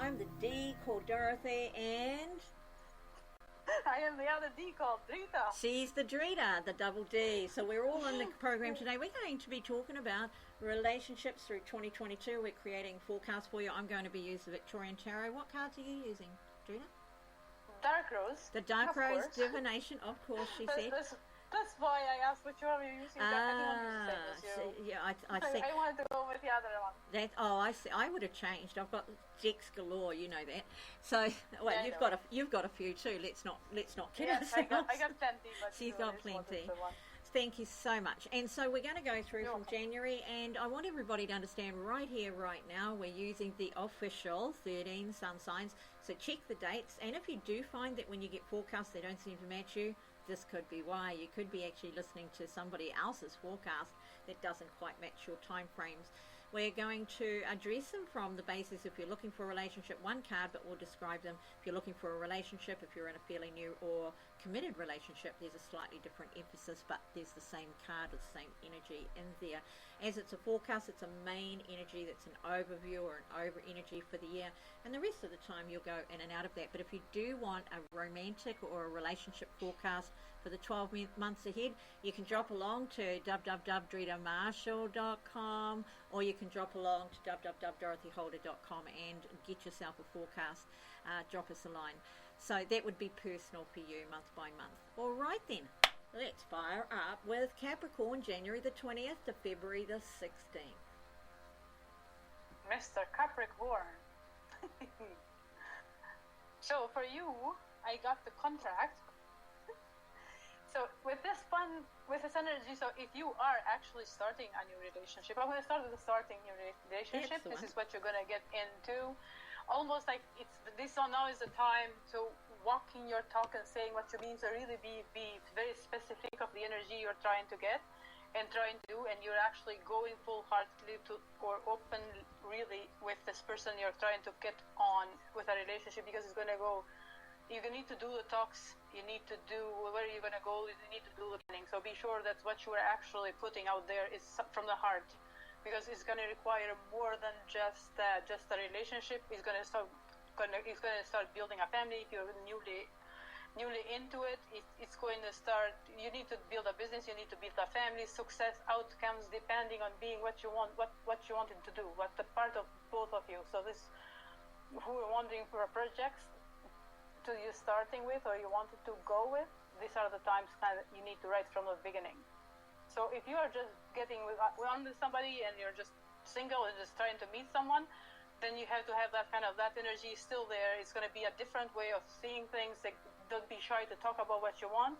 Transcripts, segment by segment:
I'm the D called Dorothy, and I am the other D called Drita. She's the Drita, the double D. So we're all on the program today. We're going to be talking about relationships through 2022. We're creating forecasts for you. I'm going to be using the Victorian Tarot. What cards are you using, Drita? Dark Rose. The Dark Rose Divination, of course, she said. That's why I asked which one are you using. I think I wanted to go with the other one. I see. I would have changed. I've got decks galore, you know that. So, well, yeah, you've got a few too. Let's not kid yes, ourselves. I got plenty, but she's got plenty. Thank you so much. And so we're going to go through from January, and I want everybody to understand right here, right now, we're using the official 13 sun signs. So check the dates, and if you do find that when you get forecasts they don't seem to match you, this could be why. You could be actually listening to somebody else's forecast that doesn't quite match your time frames. We're going to address them from the basis, if you're looking for a relationship, one card, but we'll describe them. If you're looking for a relationship, if you're in a fairly new or committed relationship, there's a slightly different emphasis, but there's the same card, the same energy in there. As it's a forecast, it's a main energy that's an overview or an over energy for the year, and the rest of the time you'll go in and out of that. But if you do want a romantic or a relationship forecast for the 12 months ahead, you can drop along to www.dritamarshall.com, or you can drop along to www.dorothyholder.com and get yourself a forecast. Drop us a line. So that would be personal for you month by month. All right then, let's fire up with Capricorn, January the 20th to February the 16th. Mr. Capricorn. So for you, I got the contract. So with this energy, so if you are actually starting a new relationship, I'm going to start with the starting new relationship. This is what you're going to get into. Almost like this now is the time to walking your talk and saying what you mean, to really be very specific of the energy you're trying to get and trying to do, and you're actually going full-heartedly to or open really with this person you're trying to get on with a relationship, because it's going to go. You need to do the talks, you need to do where you're going to go, you need to do the planning. So be sure that what you are actually putting out there is from the heart, because it's going to require more than just a relationship. It's going to start building a family. If you're newly into it, it's going to start. You need to build a business. You need to build a family. Success outcomes depending on being what you want, what you wanted to do, what the part of both of you. So this, who are wondering for projects to you starting with or you wanted to go with, these are the times kind of you need to write from the beginning. So if you are just getting on with somebody and you're just single and just trying to meet someone, then you have to have that energy still there. It's going to be a different way of seeing things. Like, don't be shy to talk about what you want.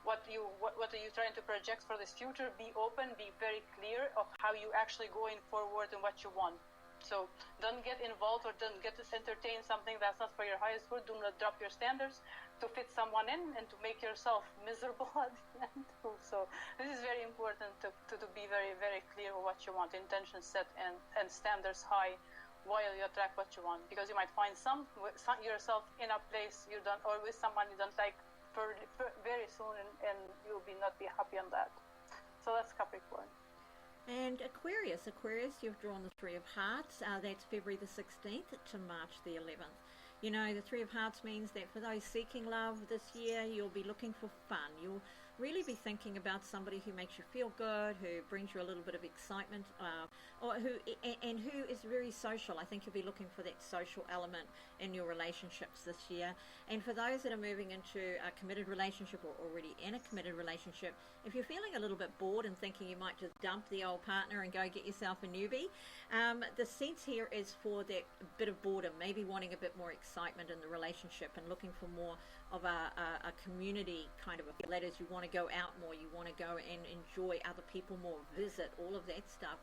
What are you trying to project for this future? Be open, be very clear of how you actually going forward and what you want. So don't get involved or don't get to entertain something that's not for your highest good. Do not drop your standards to fit someone in and to make yourself miserable at the end. So this is very important to be very, very clear of what you want, intentions set and standards high while you attract what you want. Because you might find yourself in a place you don't, or with someone you don't like very soon, and you'll not be happy on that. So that's Capricorn. And Aquarius, you've drawn the Three of Hearts. That's February the 16th to March the 11th. You know, the Three of Hearts means that for those seeking love this year, you'll be looking for fun. You'll really be thinking about somebody who makes you feel good, who brings you a little bit of excitement, or who is very social. I think you'll be looking for that social element in your relationships this year. And for those that are moving into a committed relationship or already in a committed relationship, if you're feeling a little bit bored and thinking you might just dump the old partner and go get yourself a newbie, the sense here is for that bit of boredom, maybe wanting a bit more excitement in the relationship and looking for more of a community kind of a feel. That is, you want to go out more, you want to go and enjoy other people more, visit, all of that stuff.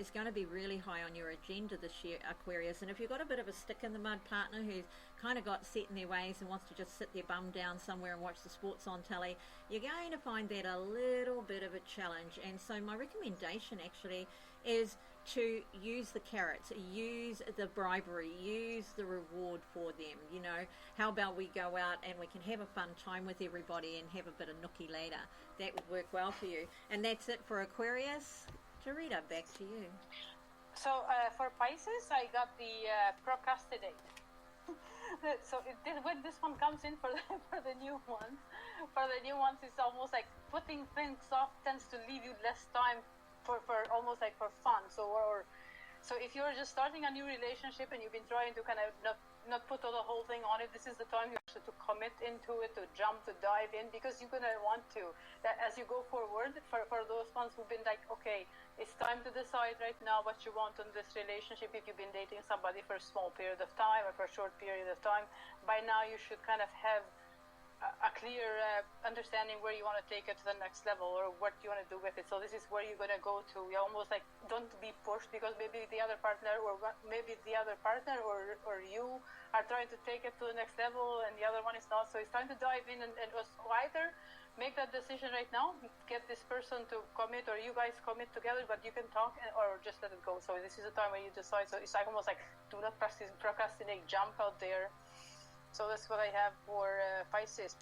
Is going to be really high on your agenda this year, Aquarius. And if you've got a bit of a stick in the mud partner who's kind of got set in their ways and wants to just sit their bum down somewhere and watch the sports on telly, you're going to find that a little bit of a challenge. And so my recommendation actually is to use the carrots, use the bribery, use the reward for them. You know, how about we go out and we can have a fun time with everybody and have a bit of nookie later. That would work well for you. And that's it for Aquarius. Tarita, back to you. So for Pisces, I got the procrastinate. So when this one comes in for the new ones, it's almost like putting things off tends to leave you less time for almost like for fun. So if you're just starting a new relationship and you've been trying to kind of not put all the whole thing on it, this is the time you actually to commit into it, to jump, to dive in, because you're gonna want to. That as you go forward, for those ones who've been like, okay, it's time to decide right now what you want in this relationship. If you've been dating somebody for a small period of time or for a short period of time, by now you should kind of have a clear understanding where you want to take it to the next level or what you want to do with it. So this is where you're going to go to. You almost like don't be pushed because maybe the other partner or you are trying to take it to the next level and the other one is not. So it's time to dive in and either make that decision right now, get this person to commit or you guys commit together, but you can talk or just let it go. So this is the time where you decide. So it's like almost like do not procrastinate, jump out there. So that's what I have for Pisces.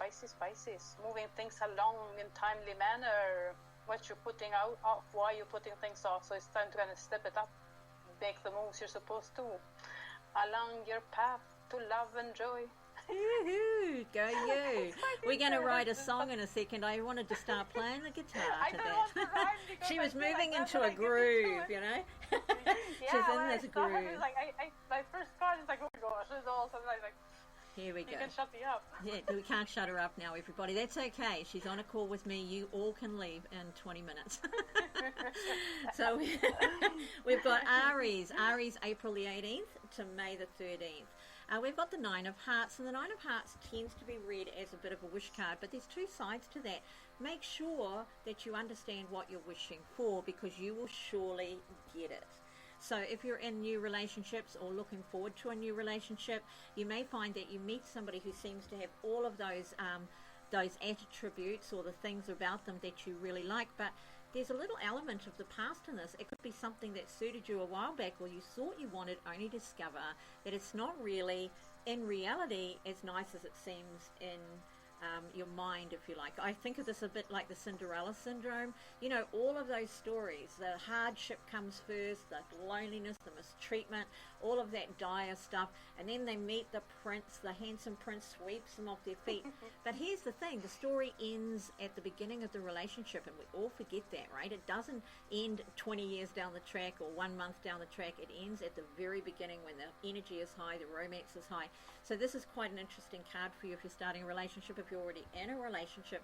Moving things along in timely manner. What you're putting out, why you're putting things off. So it's time to kind of step it up, make the moves you're supposed to along your path to love and joy. Woohoo! Go you! We're going to write a song in a second. I wanted to start playing the guitar to that. She was moving into a groove, you know. She's in this groove. My first card is like, oh my gosh, it's all something like. Here we go. You can shut me up. Yeah, we can't shut her up now, everybody. That's okay. She's on a call with me. You all can leave in 20 minutes. So we've got Aries, April the 18th to May the 13th. We've got the Nine of Hearts, and the Nine of Hearts tends to be read as a bit of a wish card, but there's two sides to that. Make sure that you understand what you're wishing for, because you will surely get it. So if you're in new relationships or looking forward to a new relationship, you may find that you meet somebody who seems to have all of those attributes or the things about them that you really like, but there's a little element of the past in this. It could be something that suited you a while back or you thought you wanted, only to discover that it's not really, in reality, as nice as it seems in your mind, if you like. I think of this a bit like the Cinderella syndrome. You know, all of those stories, the hardship comes first, the loneliness, the mistreatment, all of that dire stuff, and then they meet the prince, the handsome prince sweeps them off their feet. But here's the thing, the story ends at the beginning of the relationship, and we all forget that, right? It doesn't end 20 years down the track or 1 month down the track. It ends at the very beginning when the energy is high, the romance is high. So this is quite an interesting card for you if you're starting a relationship. If you're already in a relationship,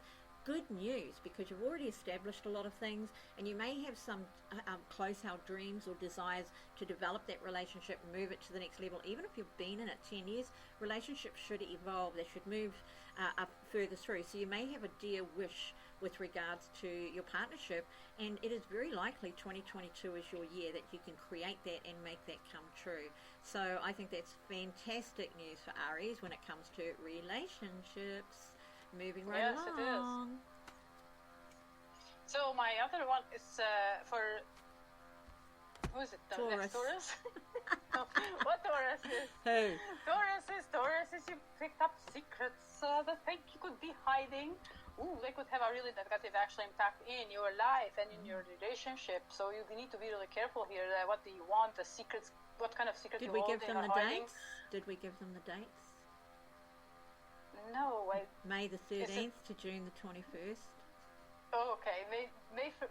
good news, because you've already established a lot of things, and you may have some close-held dreams or desires to develop that relationship, move it to the next level. Even if you've been in it 10 years, relationships should evolve, they should move up further through. So you may have a dear wish with regards to your partnership, and it is very likely 2022 is your year that you can create that and make that come true. So I think that's fantastic news for Aries when it comes to relationships. Moving right along. Yes, it is. So my other one is for, who is it? Taurus. Taurus? No, what Taurus is? Who? Taurus is you picked up secrets that think you could be hiding. Ooh, they could have a really negative actual impact in your life and in your relationship. So you need to be really careful here. What do you want? The secrets, what kind of secrets Did you we give holding them or the hiding? dates? Did we give them the dates? No, May the 13th to June the 21st. Oh, okay.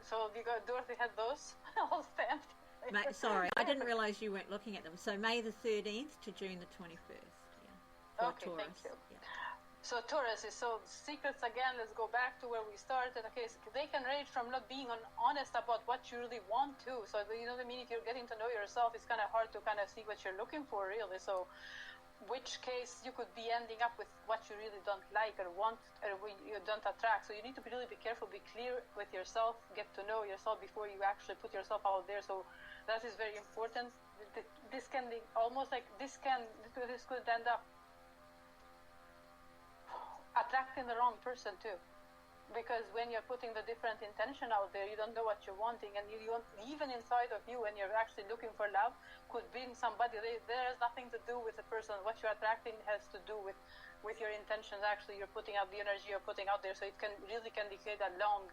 So you got Dorothy had those all stamped. Sorry, I didn't realise you weren't looking at them. So May the 13th to June the 21st. Yeah. Okay, Taurus. thank you. Yeah. So Taurus is secrets again. Let's go back to where we started. Okay, so they can range from not being honest about what you really want to. So you know what I mean. If you're getting to know yourself, it's kind of hard to kind of see what you're looking for, really. So, which case you could be ending up with what you really don't like or want or you don't attract. So you need to really be careful, be clear with yourself, get to know yourself before you actually put yourself out there. So that is very important. This can be almost like this could end up attracting the wrong person too, because when you're putting the different intention out there, you don't know what you're wanting, and you want, even inside of you when you're actually looking for love, could bring somebody. There has nothing to do with the person. What you're attracting has to do with your intentions. Actually, you're putting out the energy you're putting out there, so it can indicate a long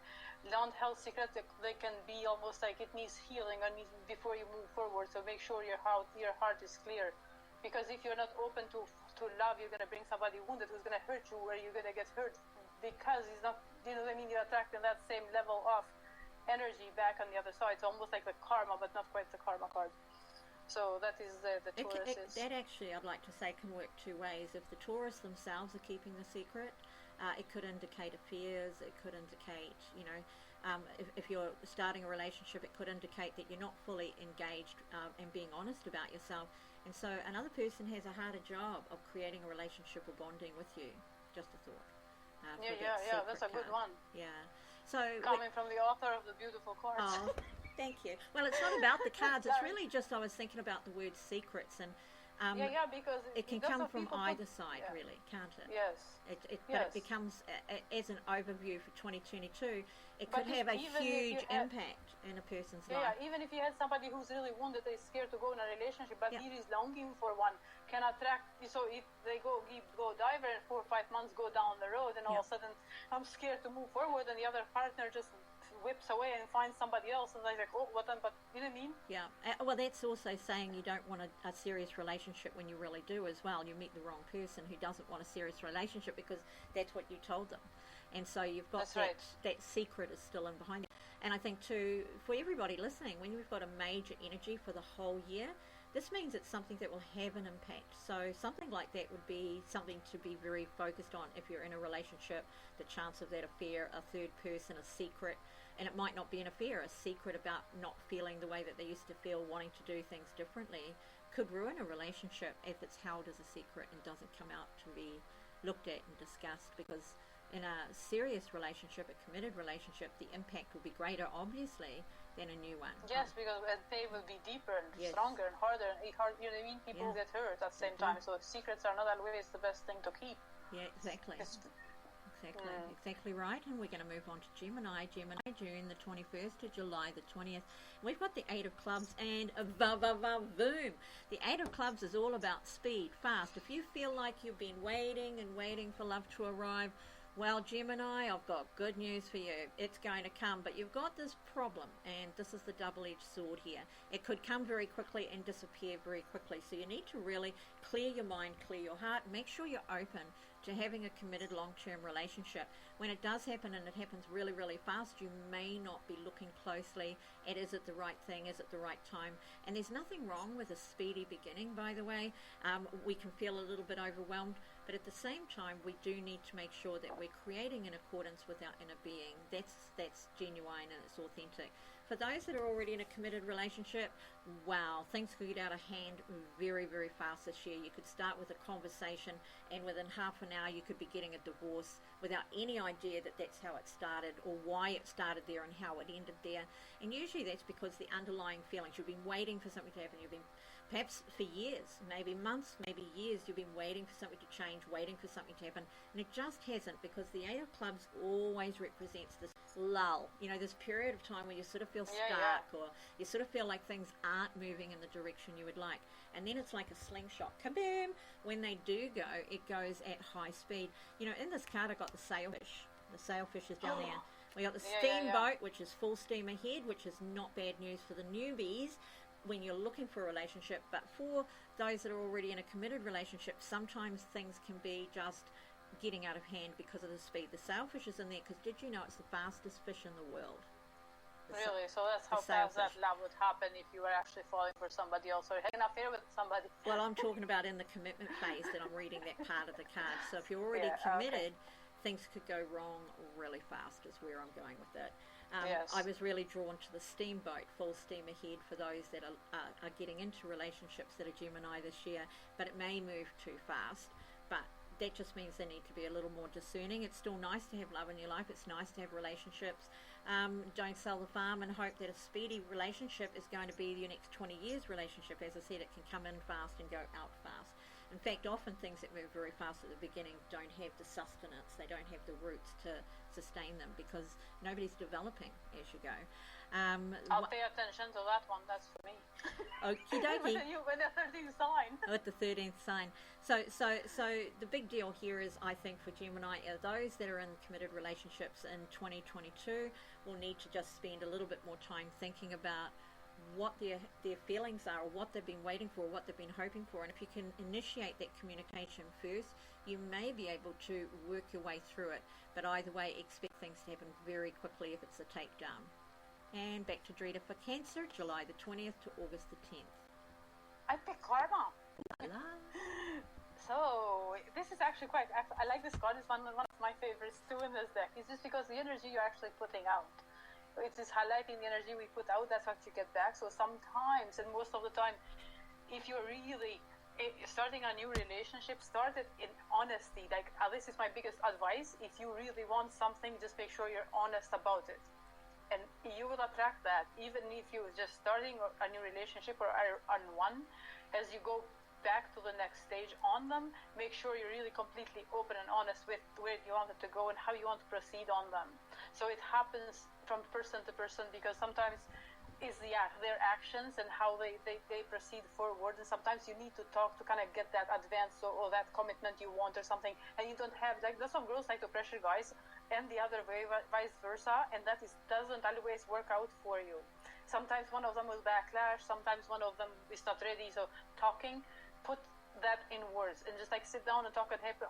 held secret. They can be almost like it needs healing or needs before you move forward. So make sure your heart is clear, because if you're not open to love, you're going to bring somebody wounded who's going to hurt you, or you're going to get hurt because he's not, you know what I mean, you're attracting that same level of energy back on the other side. It's almost like the karma, but not quite the karma card. So that is the Taurus. That actually, I'd like to say, can work two ways. If the Taurus themselves are keeping the secret, it could indicate affairs, it could indicate, if you're starting a relationship, it could indicate that you're not fully engaged and being honest about yourself. And so another person has a harder job of creating a relationship or bonding with you. Just a thought. Yeah, that's a good one. Yeah. So coming from the author of the beautiful cards. Oh, thank you. Well, it's not about the cards. It's really just, I was thinking about the word secrets, and because it can come from either side, really, can't it? Yes. But it becomes, as an overview for 2022, it could have a huge impact in a person's life. Yeah, even if you had somebody who's really wounded, they're scared to go in a relationship, but he is longing for one, can attract. So if they go diver and 4 or 5 months go down the road, and all of a sudden I'm scared to move forward, and the other partner just whips away and finds somebody else, and they're like, oh, what? But you know what I mean? Yeah. Well, that's also saying you don't want a serious relationship when you really do as well. You meet the wrong person who doesn't want a serious relationship because that's what you told them. And so you've got that secret is still in behind you. And I think too, for everybody listening, when you've got a major energy for the whole year, this means it's something that will have an impact. So something like that would be something to be very focused on if you're in a relationship, the chance of that affair, a third person, a secret. And it might not be an affair, a secret about not feeling the way that they used to feel, wanting to do things differently, could ruin a relationship if it's held as a secret and doesn't come out to be looked at and discussed. Because in a serious relationship, a committed relationship, the impact will be greater, obviously, than a new one. Yes, because they will be deeper and stronger and harder. You know what I mean? People get hurt at the same time. So secrets are not always the best thing to keep. Yeah, exactly. Exactly right. And we're going to move on to Gemini, June the 21st to July the 20th. We've got the 8 of clubs and boom. The 8 of clubs is all about speed, fast. If you feel like you've been waiting for love to arrive, well, Gemini, I've got good news for you. It's going to come, but you've got this problem, and this is the double-edged sword here. It could come very quickly and disappear very quickly, so you need to really clear your mind, clear your heart, make sure you're open to having a committed long-term relationship. When it does happen, and it happens really, really fast, you may not be looking closely at, is it the right thing, is it the right time? And there's nothing wrong with a speedy beginning, by the way. We can feel a little bit overwhelmed, but at the same time, we do need to make sure that we're creating in accordance with our inner being. That's genuine and it's authentic. For those that are already in a committed relationship, wow, things could get out of hand very, very fast this year. You could start with a conversation, and within half an hour you could be getting a divorce without any idea that that's how it started, or why it started there and how it ended there. And usually that's because the underlying feelings, you've been waiting for something to happen. You've been, perhaps for years, maybe months, maybe years, you've been waiting for something to change, waiting for something to happen, and it just hasn't, because the Eight of Clubs always represents this lull, this period of time where you sort of feel stuck, or you sort of feel like things aren't moving in the direction you would like, and then it's like a slingshot, kaboom. When they do go, it goes at high speed. In this card I got the sailfish. The sailfish is down there. We got the steamboat, which is full steam ahead, which is not bad news for the newbies when you're looking for a relationship. But for those that are already in a committed relationship, sometimes things can be just getting out of hand because of the speed. The sailfish is in there because did you know it's the fastest fish in the world? Really? So that's how fast that love would happen if you were actually falling for somebody else or having an affair with somebody. Well, I'm talking about in the commitment phase that I'm reading that part of the card. So if you're already committed, things could go wrong really fast is where I'm going with it. I was really drawn to the steamboat, full steam ahead, for those that are getting into relationships that are Gemini this year, but it may move too fast. But that just means they need to be a little more discerning. It's still nice to have love in your life. It's nice to have relationships. Don't sell the farm and hope that a speedy relationship is going to be your next 20 years relationship. As I said, it can come in fast and go out fast. In fact, often things that move very fast at the beginning don't have the sustenance. They don't have the roots to sustain them because nobody's developing as you go. I'll pay attention to that one. That's for me. Okie dokie. With the 13th sign. With the 13th sign. So the big deal here is, I think, for Gemini, are those that are in committed relationships in 2022 will need to just spend a little bit more time thinking about what their feelings are, or what they've been waiting for, what they've been hoping for. And if you can initiate that communication first, you may be able to work your way through it. But either way, expect things to happen very quickly if it's a takedown. And back to Drita for Cancer, July the 20th to August the 10th. I pick karma. La. So this is actually I like this card. It's one of my favorites too in this deck. It's just because the energy you're actually putting out. It is highlighting the energy we put out. That's what you get back. So sometimes, and most of the time, if you're really starting a new relationship, start it in honesty. Like, this is my biggest advice. If you really want something, just make sure you're honest about it. And you will attract that, even if you're just starting a new relationship or are on one. As you go back to the next stage on them, make sure you're really completely open and honest with where you want it to go and how you want to proceed on them. So it happens from person to person, because sometimes is their actions and how they proceed forward, and sometimes you need to talk to kind of get that advance or that commitment you want or something, and you don't have, like, there's some girls like to pressure guys and the other way, vice versa, and that doesn't always work out for you. Sometimes one of them will backlash, sometimes one of them is not ready. So talking, put that in words and just like sit down and talk and have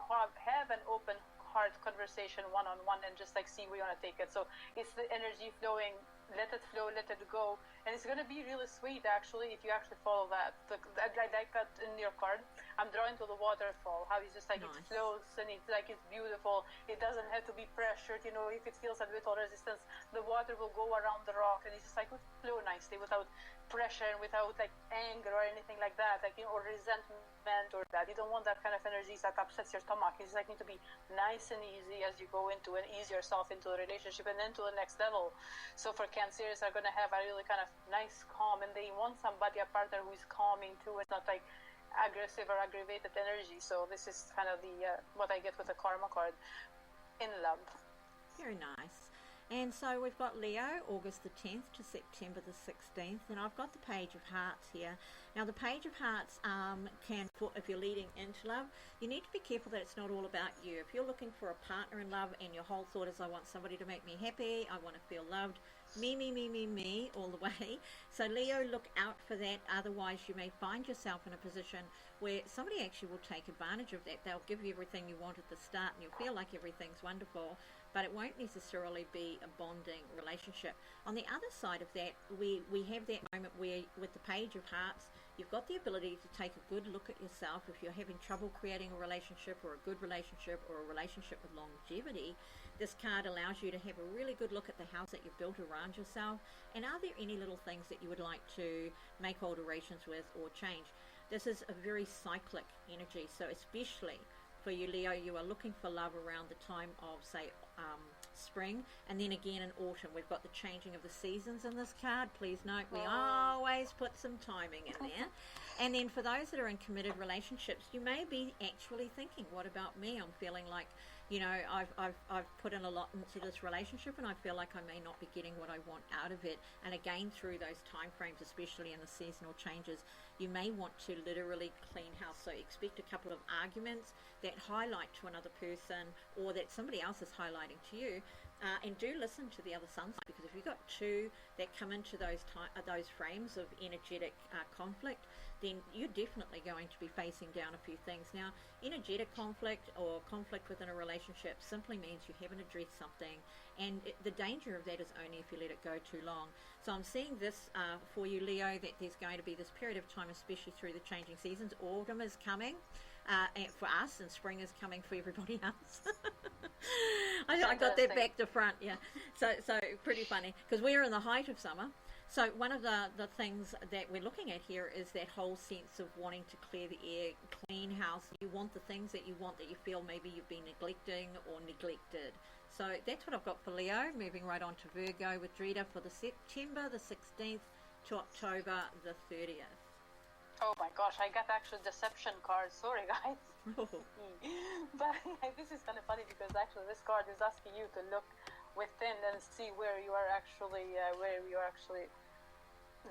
an open heart conversation one-on-one, and just like see where you want to take it. So it's the energy flowing, let it flow, let it go, and it's going to be really sweet actually if you actually follow that. I like that in your card. I'm drawing to the waterfall, how it's just like nice. It flows and it's like it's beautiful. It doesn't have to be pressured, if it feels a little resistance, the water will go around the rock, and it's just like it will flow nicely without pressure and without like anger or anything like that, or resentment or that. You don't want that kind of energy that upsets your stomach. It's like need to be nice and easy as you go into and ease yourself into the relationship and then to the next level. So for Cancers are going to have a really kind of nice calm, and they want somebody, a partner who is calming too. It's not like aggressive or aggravated energy. So this is kind of the what I get with the karma card in love. Very nice. And so we've got Leo, August the 10th to September the 16th, and I've got the Page of Hearts here. Now the Page of Hearts if you're leading into love, you need to be careful that it's not all about you. If you're looking for a partner in love and your whole thought is, I want somebody to make me happy, I want to feel loved, me all the way. So Leo, look out for that. Otherwise, you may find yourself in a position where somebody actually will take advantage of that. They'll give you everything you want at the start and you'll feel like everything's wonderful, but it won't necessarily be a bonding relationship. On the other side of that, we have that moment where with the Page of Hearts, you've got the ability to take a good look at yourself. If you're having trouble creating a relationship or a good relationship or a relationship with longevity, this card allows you to have a really good look at the house that you've built around yourself, and are there any little things that you would like to make alterations with or change. This is a very cyclic energy, so especially for you, Leo, you are looking for love around the time of, say, spring, and then again in autumn. We've got the changing of the seasons in this card. Please note, we always put some timing in there. And then for those that are in committed relationships, you may be actually thinking, what about me? I'm feeling like, you know, I've put in a lot into this relationship and I feel like I may not be getting what I want out of it. And again, through those time frames, especially in the seasonal changes, you may want to literally clean house. So expect a couple of arguments that highlight to another person or that somebody else is highlighting to you. And do listen to the other suns, because if you've got two that come into those frames of energetic conflict, then you're definitely going to be facing down a few things. Now, energetic conflict or conflict within a relationship simply means you haven't addressed something, and the danger of that is only if you let it go too long. So I'm seeing this for you, Leo, that there's going to be this period of time, especially through the changing seasons. Autumn is coming for us, and spring is coming for everybody else. I got that back to front, yeah. So pretty funny, because we're in the height of summer. So one of the things that we're looking at here is that whole sense of wanting to clear the air, clean house. You want the things that you want that you feel maybe you've been neglecting or neglected. So that's what I've got for Leo. Moving right on to Virgo with Drita for the September the 16th to October the 30th. Oh my gosh, I got actual deception cards. Sorry, guys. But this is kind of funny because actually this card is asking you to look within and see where you are actually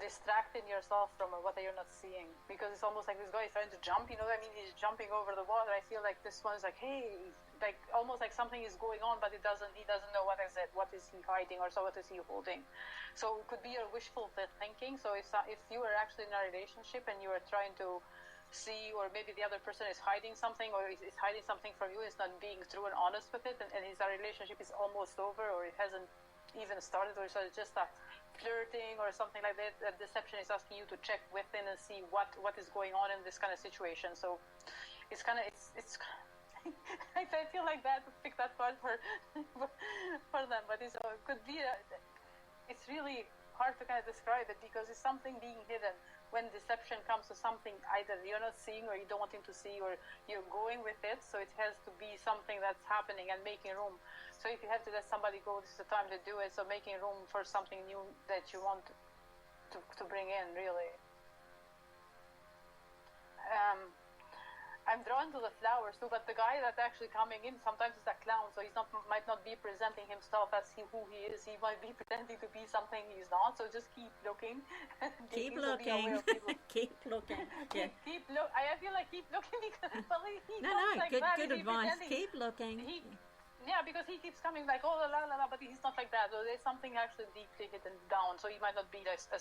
distracting yourself from what you're not seeing, because it's almost like this guy is trying to jump, you know what I mean? He's jumping over the water. I feel like this one's like, hey, like almost like something is going on, but he doesn't know what is it, what is he hiding, or so what is he holding. So it could be your wishful thinking. So if you are actually in a relationship and you are trying to see, or maybe the other person is hiding something, or is hiding something from you, is not being true and honest with it, and his relationship is almost over, or it hasn't even started, or so it's just a flirting or something like that, deception is asking you to check within and see what is going on in this kind of situation. So it's kind of it's I feel like that to pick that card for them, but it could be it's really hard to kind of describe it, because it's something being hidden. When deception comes to something either you're not seeing or you don't want him to see, or you're going with it, so it has to be something that's happening and making room. So if you have to let somebody go, this is the time to do it. So making room for something new that you want to bring in, really. I'm drawn to the flowers too, but the guy that's actually coming in sometimes is a clown, so he's might not be presenting himself as who he is. He might be pretending to be something he's not. So just keep looking. Keep looking. Keep looking. Yeah. Keep look. I feel like keep looking because good advice. Keep looking. Yeah, because he keeps coming like, oh, la, la, la, but he's not like that. So there's something actually deeply hidden down. So he might not be as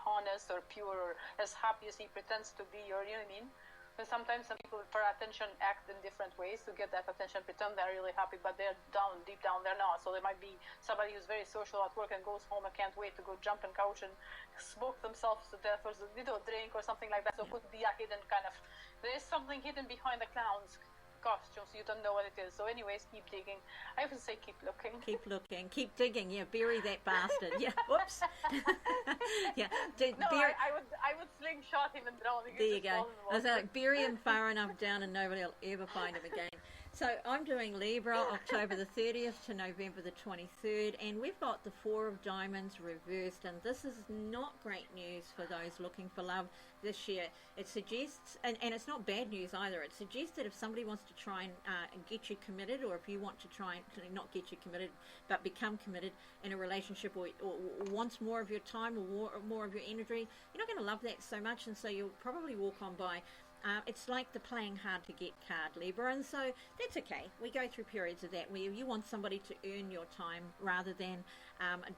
honest or pure or as happy as he pretends to be, or you know what I mean? But sometimes some people, for attention, act in different ways to get that attention, pretend they're really happy, but they're deep down, they're not. So there might be somebody who's very social at work and goes home and can't wait to go jump on couch and smoke themselves to death, or drink or something like that. So it could be a hidden kind of, there's something hidden behind the clown's costumes. You don't know what it is. So anyways, keep digging. I would say keep looking. Keep looking. Keep digging. Yeah, bury that bastard. Yeah, whoops. Yeah. I would slingshot him and drown him. There you go. I was like, bury him far enough down and nobody will ever find him again. So I'm doing Libra, October the 30th to November the 23rd, and we've got the Four of Diamonds reversed, and this is not great news for those looking for love this year. It suggests, and it's not bad news either, it suggests that if somebody wants to try and get you committed, or if you want to try and not get you committed, but become committed in a relationship, or wants more of your time or more of your energy, you're not going to love that so much, and so you'll probably walk on by it's like the playing hard to get card, Libra, and so that's okay. We go through periods of that where you want somebody to earn your time rather than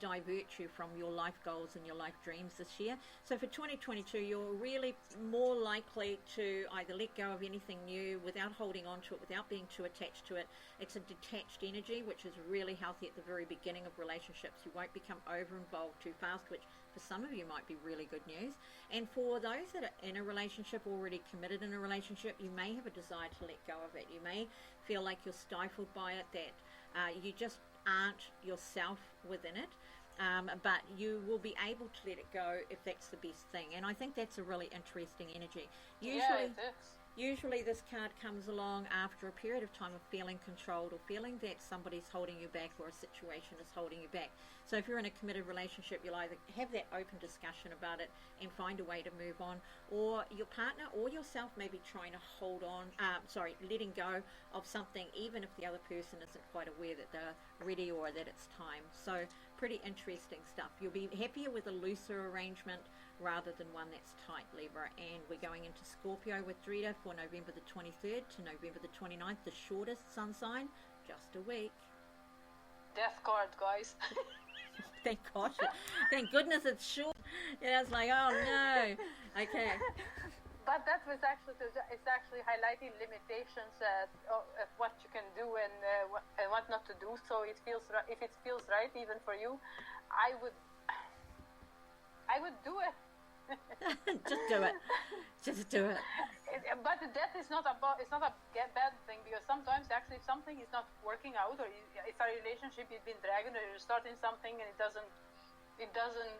divert you from your life goals and your life dreams this year. So for 2022, you're really more likely to either let go of anything new without holding on to it, without being too attached to it. It's a detached energy, which is really healthy at the very beginning of relationships. You won't become over-involved too fast, which for some of you might be really good news. And for those that are in a relationship, already committed in a relationship, you may have a desire to let go of it. You may feel like you're stifled by it, that you just aren't yourself within it, but you will be able to let it go if that's the best thing. And I think that's a really interesting energy. Usually this card comes along after a period of time of feeling controlled or feeling that somebody's holding you back or a situation is holding you back. So if you're in a committed relationship, you'll either have that open discussion about it and find a way to move on, or your partner or yourself may be trying to hold on, letting go of something even if the other person isn't quite aware that they're ready or that it's time. So pretty interesting stuff. You'll be happier with a looser arrangement rather than one that's tight, Libra. And we're going into Scorpio with Drita for November the 23rd to November the 29th, the shortest sun sign, just a week. Death card, guys. Thank gosh. Thank goodness it's short. Yeah, it's like, oh no. Okay. But that was it's actually highlighting limitations of what you can do and what not to do. So if it feels right even for you, I would do it. Just do it. Just do it. But death is not a bad thing, because sometimes actually if something is not working out, or it's a relationship you've been dragging, or you're starting something and it doesn't,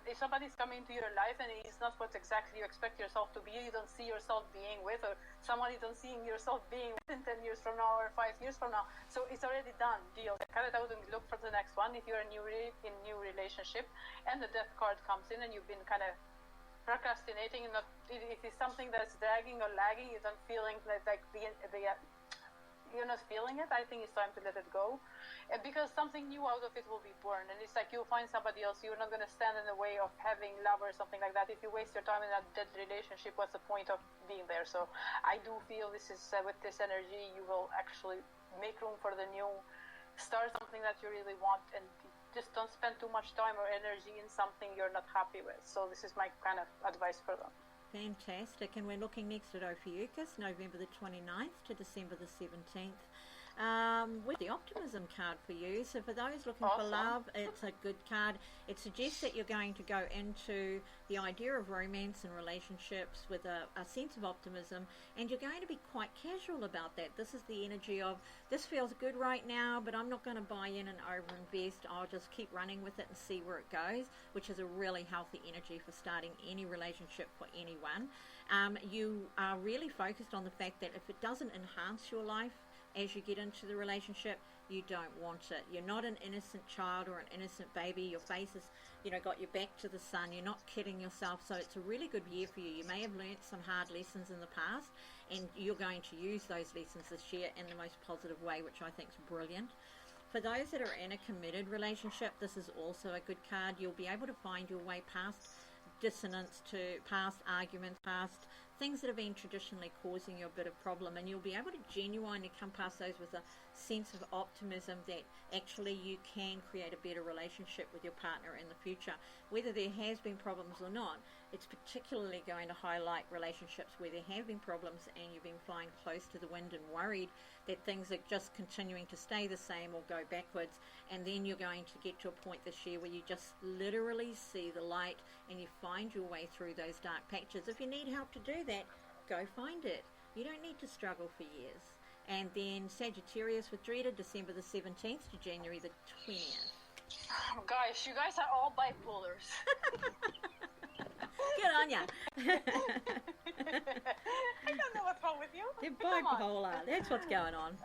if somebody's coming into your life and it's not what exactly you expect yourself to be, you don't see yourself being with, or someone you don't see yourself being with in 10 years from now or 5 years from now, so it's already done, deal, cut it out and look for the next one. If you're in new relationship and the death card comes in and you've been kind of procrastinating, and if it's something that's dragging or lagging, you don't feeling like you're not feeling it, I think it's time to let it go, because something new out of it will be born. And it's like you'll find somebody else. You're not going to stand in the way of having love or something like that. If you waste your time in that dead relationship, what's the point of being there? So I do feel this is with this energy, you will actually make room for the new, start something that you really want, and just don't spend too much time or energy in something you're not happy with. So this is my kind of advice for them. Fantastic. And we're looking next at Ophiuchus, November the 29th to December the 17th. With the optimism card for you. So for those looking for love, it's a good card. It suggests that you're going to go into the idea of romance and relationships with a sense of optimism, and you're going to be quite casual about that. This is the energy of, this feels good right now, but I'm not going to buy in and overinvest. I'll just keep running with it and see where it goes, which is a really healthy energy for starting any relationship for anyone. You are really focused on the fact that if it doesn't enhance your life as you get into the relationship, you don't want it. You're not an innocent child or an innocent baby. Your face is, got your back to the sun. You're not kidding yourself. So it's a really good year for you. You may have learnt some hard lessons in the past, and you're going to use those lessons this year in the most positive way, which I think is brilliant. For those that are in a committed relationship, this is also a good card. You'll be able to find your way past dissonance, to past arguments, past things that have been traditionally causing you a bit of problem, and you'll be able to genuinely come past those with a sense of optimism that actually you can create a better relationship with your partner in the future. Whether there has been problems or not, it's particularly going to highlight relationships where there have been problems and you've been flying close to the wind and worried that things are just continuing to stay the same or go backwards, and then you're going to get to a point this year where you just literally see the light and you find your way through those dark patches. If you need help to do that, go find it. You don't need to struggle for years. And then Sagittarius with Drita, December the 17th to January the 20th. Oh, guys, you guys are all bipolars. Good on ya. I don't know what's wrong with you. They're bipolar. That's what's going on.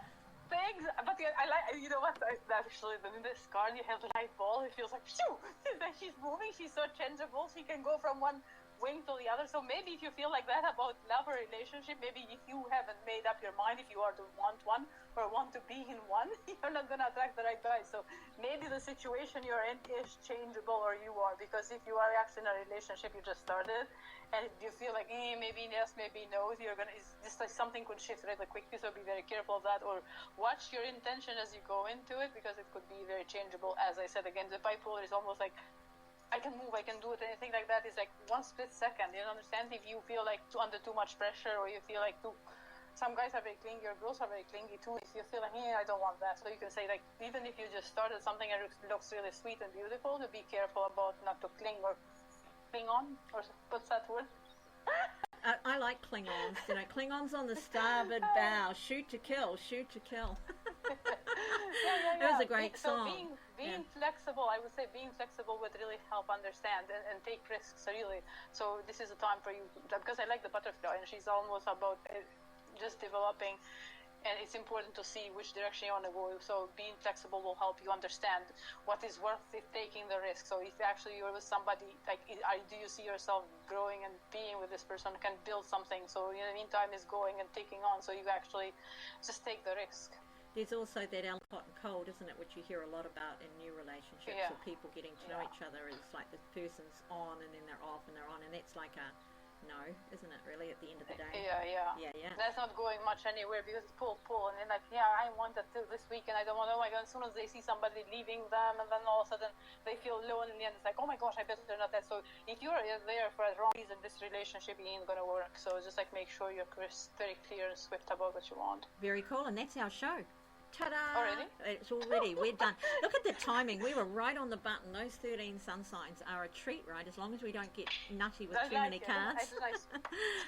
Thanks, but I like, what, actually, in this card you have the light ball. It feels like, phew, she's moving, she's so changeable, she can go from one wing to the other. So maybe if you feel like that about love or relationship, maybe if you haven't made up your mind if you are to want one or want to be in one, you're not going to attract the right guy. So maybe the situation you're in is changeable, or you are, because if you are actually in a relationship you just started and you feel like maybe yes, maybe no, it's just like something could shift really quickly. So be very careful of that, or watch your intention as you go into it, because it could be very changeable. As I said again, the bipolar is almost like I can move, I can do it. Anything like that is like one split second. You understand? If you feel like under too much pressure, or you feel like some guys are very clingy, or girls are very clingy too. If you feel like, I don't want that, so you can say like, even if you just started something and it looks really sweet and beautiful, to be careful about not to cling or cling on, or what's that word? I like Klingons. Klingons on the starboard bow. Shoot to kill. Shoot to kill. Yeah. It was a great song. So being flexible, I would say being flexible would really help understand and take risks, really. So this is a time for you, because I like the butterfly, and she's almost about just developing, and it's important to see which direction you want to go. So being flexible will help you understand what is worth it, taking the risk. So if actually you're with somebody, like, do you see yourself growing and being with this person, can build something? So in the meantime is going and taking on, so you actually just take the risk. There's also that hot and cold, isn't it, which you hear a lot about in new relationships, or people getting to know each other. It's like this person's on and then they're off and they're on, and that's like a no, isn't it, really, at the end of the day? Yeah. That's not going much anywhere, because it's pull, and then like, I want that too this week, and I don't want, oh my God, as soon as they see somebody leaving them, and then all of a sudden they feel lonely, and it's like, oh my gosh, I better not that. So if you're there for a wrong reason, this relationship ain't gonna work. So just like make sure you're very clear and swift about what you want. Very cool, and that's our show. Ta-da! Already? It's already. We're done. Look at the timing. We were right on the button. Those 13 sun signs are a treat, right? As long as we don't get nutty with too many cards. Nice.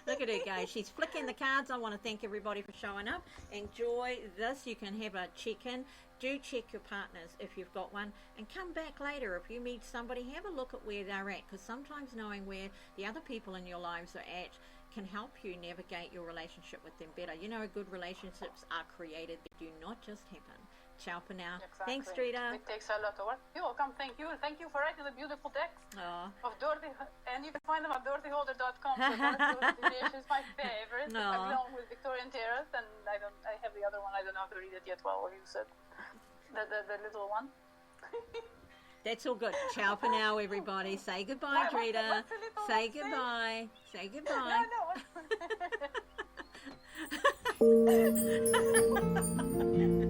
Look at her go. She's flicking the cards. I want to thank everybody for showing up. Enjoy this. You can have a check-in. Do check your partners if you've got one, and come back later if you meet somebody. Have a look at where they're at, because sometimes knowing where the other people in your lives are at can help you navigate your relationship with them better. Good relationships are created. They do not just happen. Ciao for now. Exactly. Thanks, Drita. It takes a lot of work. You're welcome. Thank you. Thank you for writing the beautiful text of Dorothy. And you can find them at dorothyholder.com. So Dorothy is my favorite. Along with Victorian Tarot, and I have the other one. I don't know how to read it yet. Well, you said the little one. That's all good. Ciao for now, everybody. Say goodbye, Drita. Say goodbye. Say goodbye. No.